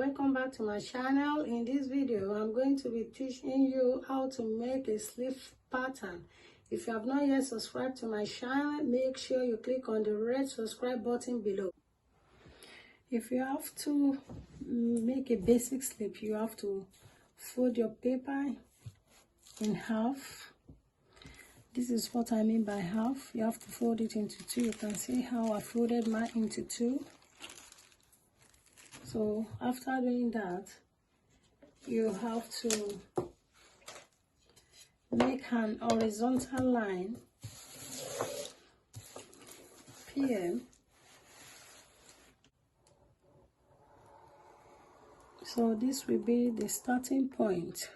welcome back to my channel. In this video I'm going to be teaching you how to make a sleeve pattern. If you have not yet subscribed to my channel, make sure you click on the red subscribe button below. If you have to make a basic sleeve, you have to fold your paper in half. This is what I mean by half. You have to fold it into two. You can see how I folded mine into two. So after doing that, you have to make an horizontal line PM. So this will be the starting point.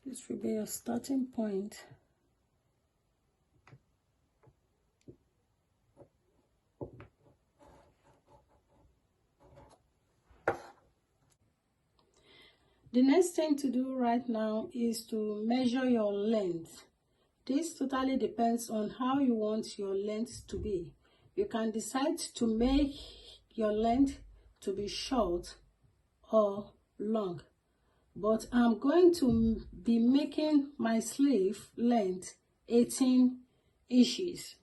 This will be your starting point. The next thing to do right now is to measure your length. This totally depends on how you want your length to be. You can decide to make your length to be short or long. But I'm going to be making my sleeve length 18 inches.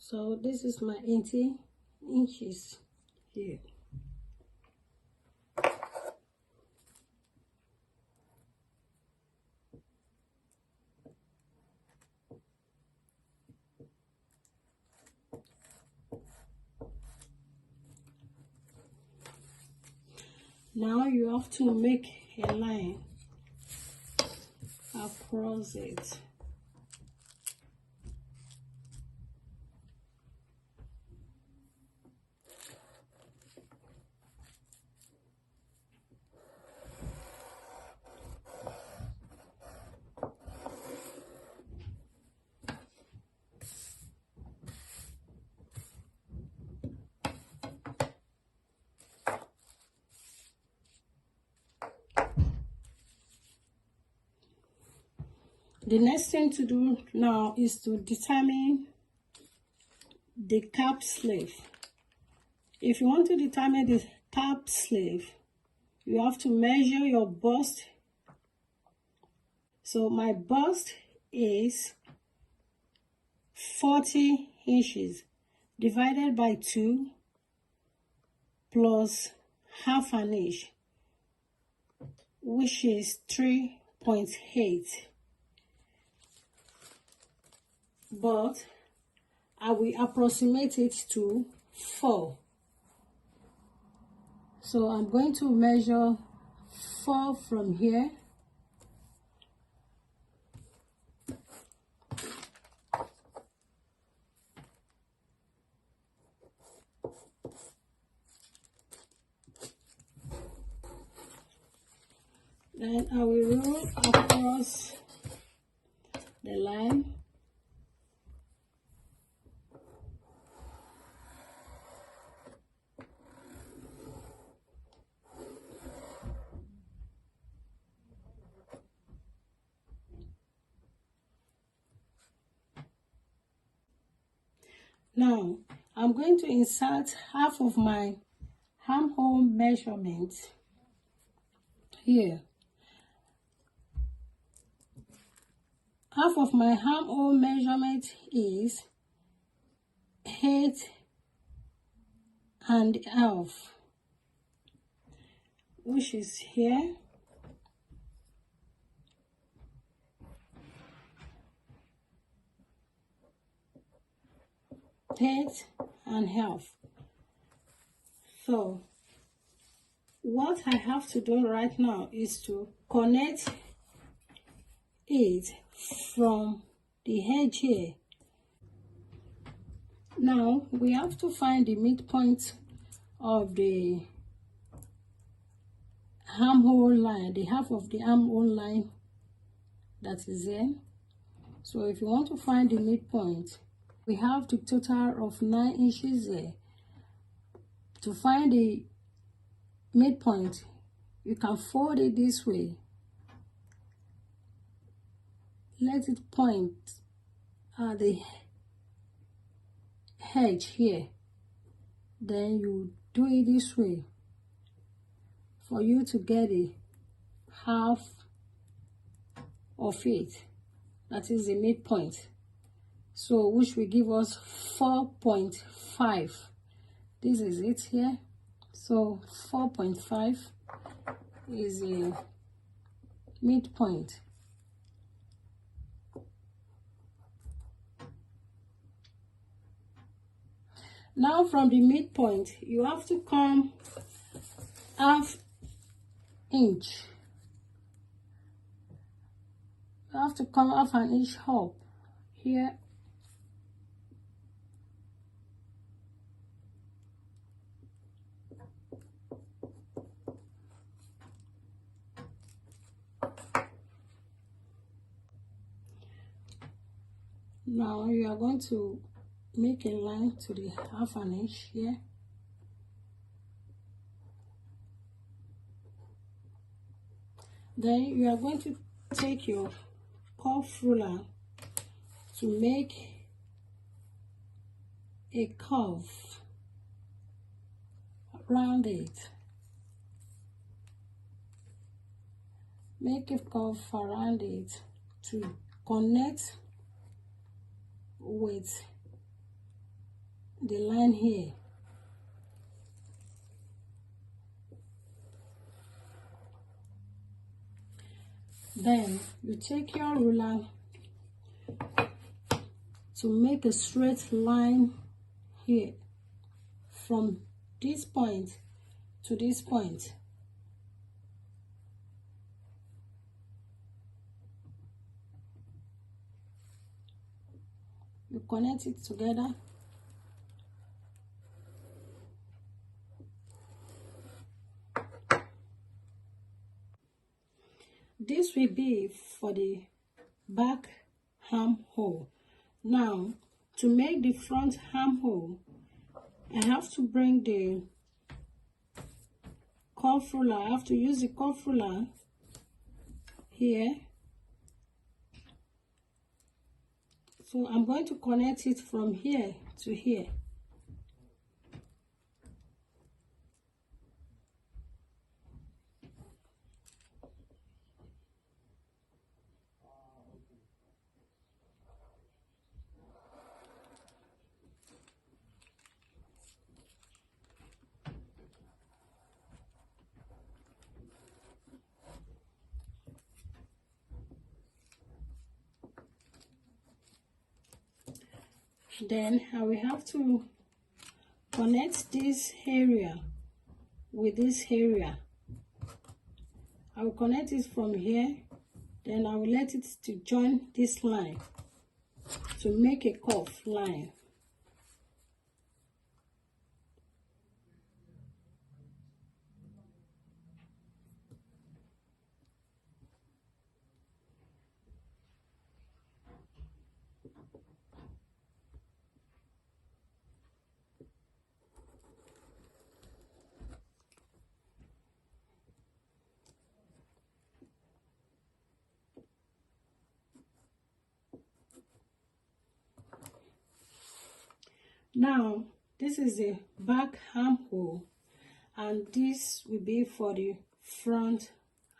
So this is my 18 inches here. Now you have to make a line across it. The next thing to do now is to determine the cap sleeve. If you want to determine the cap sleeve, you have to measure your bust. So my bust is 40 inches divided by 2 plus half an inch, which is 3.8. But I will approximate it to 4. So I'm going to measure 4 from here. Then I will roll across the line. Now, I'm going to insert half of my armhole measurement here. Half of my armhole measurement is 8.5, which is here. Eight and half. So what I have to do right now is to connect it from the edge here. Now we have to find the midpoint of the armhole line, the half of the armhole line that is there. So if you want to find the midpoint, we have the total of 9 inches there. To find the midpoint, you can fold it this way, let it point at the edge here, then you do it this way for you to get a half of it, that is the midpoint, so which will give us 4.5. This is it here, so 4.5 is a midpoint. Now from the midpoint, you have to come ½ inch. You have to come ½ an inch up here. Now you are going to make a line to the ½ an inch here. Then you are going to take your curve ruler to make a curve around it. Make a curve around it to connect with the line here. Then you take your ruler to make a straight line here from this point to this point. You connect it together. This will be for the back armhole. Now, to make the front armhole, I have to bring the curve ruler. I have to use the curve ruler here. So I'm going to connect it from here to here. Then I will have to connect this area with this area. I will connect it from here, then I will let it to join this line to make a curve line. Now, this is the back armhole, and this will be for the front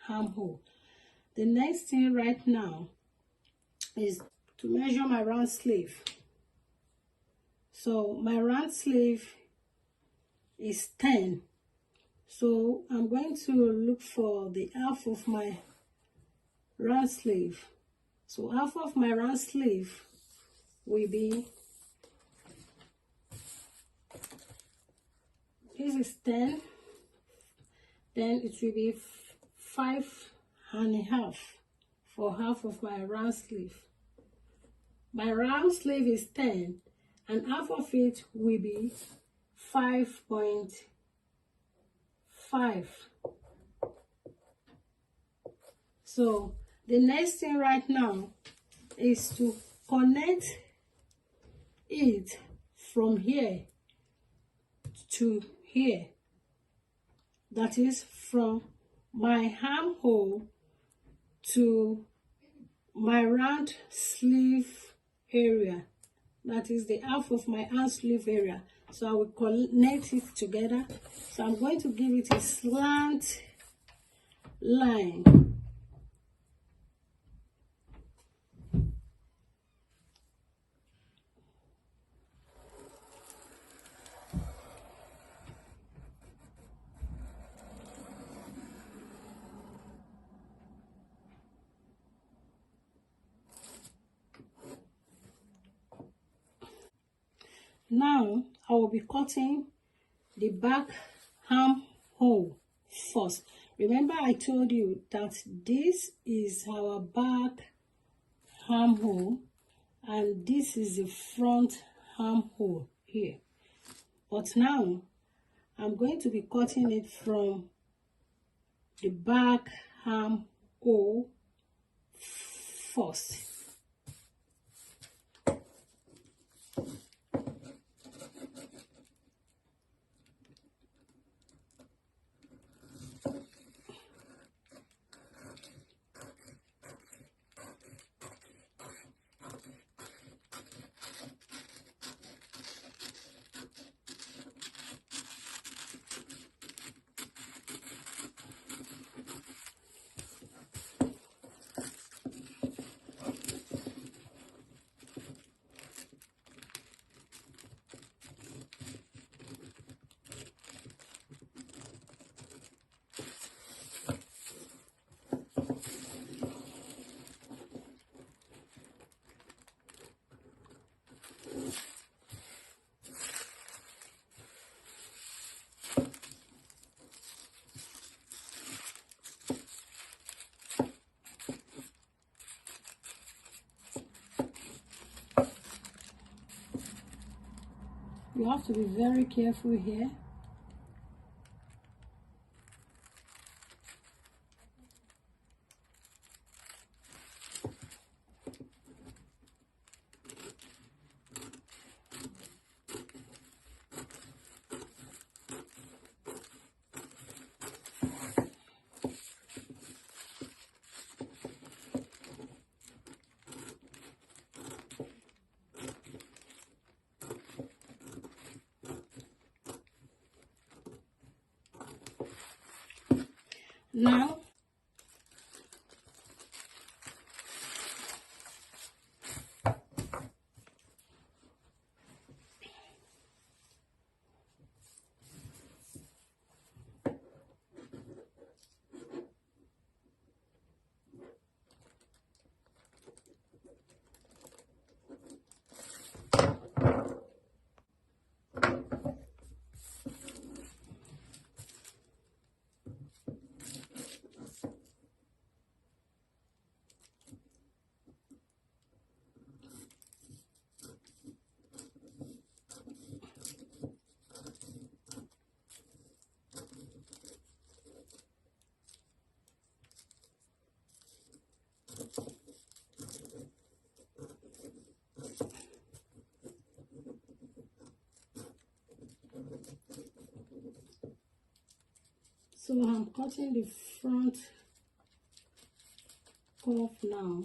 armhole. The next thing right now is to measure my round sleeve. So my round sleeve is 10. So I'm going to look for the half of my round sleeve. So half of my round sleeve will be, this is 10, then it will be 5.5 for half of my round sleeve. My round sleeve is 10, and half of it will be 5.5. So the next thing right now is to connect it from here to here. That is from my armhole to my round sleeve area, that is the half of my hand sleeve area. So I will connect it together. So I'm going to give it a slant line. Now I will be cutting the back armhole first. Remember I told you that this is our back armhole and this is the front armhole here. But now I'm going to be cutting it from the back armhole first. You have to be very careful here. Now so I'm cutting the front cuff now.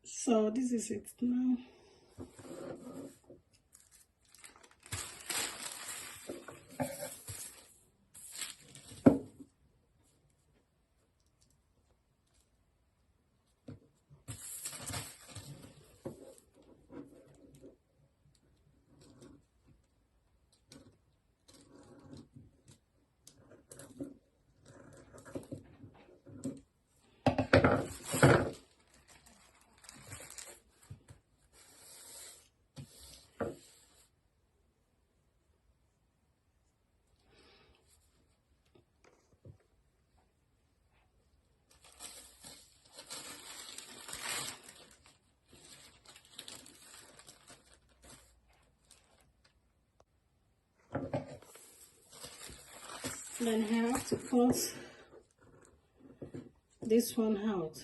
So this is it now. Then I have to cut this one out.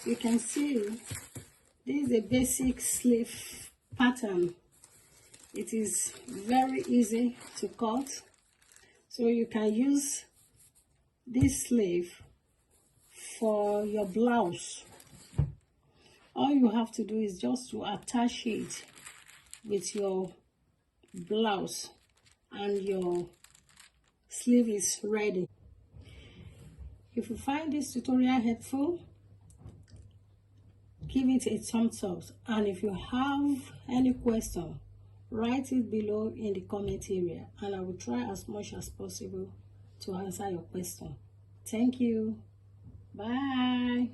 You can see this is a basic sleeve pattern. It is very easy to cut, so you can use this sleeve for your blouse. All you have to do is just to attach it with your blouse and your sleeve is ready. If you find this tutorial helpful, give it a thumbs up, and if you have any question, write it below in the comment area and I will try as much as possible to answer your question. Thank you. Bye.